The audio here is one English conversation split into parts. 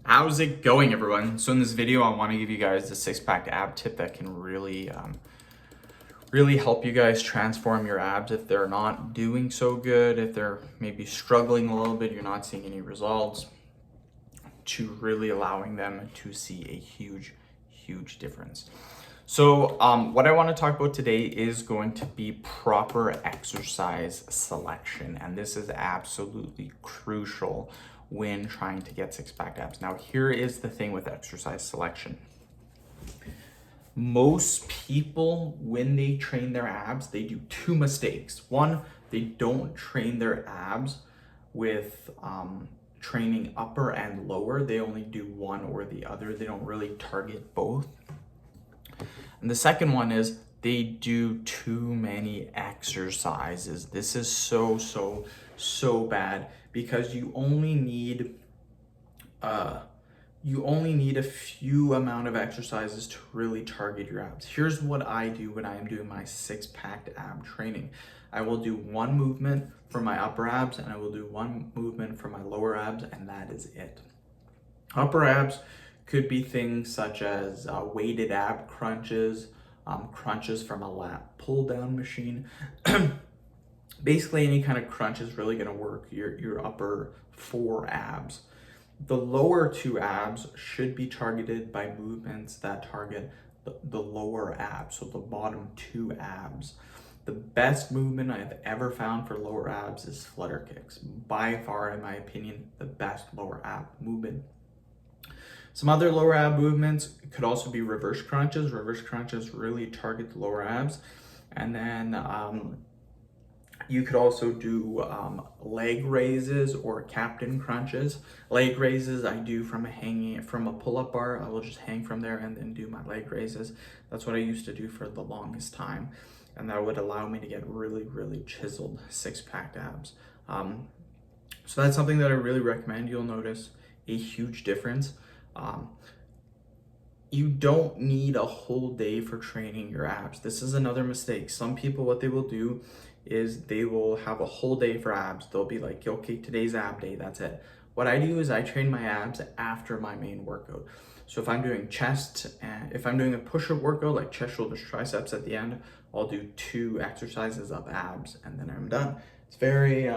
How's it going, everyone? So in this video, I want to give you guys the six-pack ab tip that can really help you guys transform your abs if they're not doing so good, if they're maybe struggling a little bit, you're not seeing any results, to really allowing them to see a huge difference. So what I want to talk about today is going to be proper exercise selection, and this is absolutely crucial when trying to get six-pack abs. Now, here is the thing with exercise selection. Most people, when they train their abs, they do two mistakes. One, they don't train their abs with training upper and lower. They only do one or the other. They don't really target both. And the second one is they do too many exercises. This is so bad because you only need a few amount of exercises to really target your abs. Here's what I do when I am doing my six-pack ab training. I will do one movement for my upper abs and I will do one movement for my lower abs, and that is it. Upper abs could be things such as weighted ab crunches, crunches from a lat pull down machine. Basically any kind of crunch is really going to work your upper four abs. The lower two abs should be targeted by movements that target the lower abs, so the bottom two abs. The best movement I've ever found for lower abs is flutter kicks. By far, in my opinion, the best lower ab movement. Some other lower ab movements could also be reverse crunches. Reverse crunches really target the lower abs. And then you could also do leg raises or captain crunches. Leg raises I do from a pull-up bar. I will just hang from there and then do my leg raises. That's what I used to do for the longest time, and that would allow me to get really chiseled six-pack abs. So that's something that I really recommend. You'll notice a huge difference. You don't need a whole day for training your abs. This is another mistake. Some people, what they will do is they will have a whole day for abs. They'll be like, okay, today's ab day, that's it. What I do is I train my abs after my main workout. So if I'm doing chest, and if I'm doing a push-up workout like chest, shoulders, triceps at the end, I'll do 2 exercises of abs and then I'm done. It's very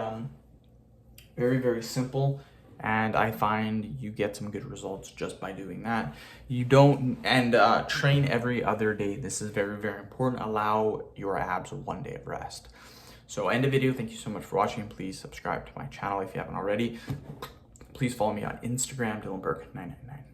simple, and I find you get some good results just by doing that. You don't, and train every other day. This is very important. Allow your abs 1 day of rest. So end the video. Thank you so much for watching. Please subscribe to my channel if you haven't already. Please follow me on Instagram, Dylan Burke 999.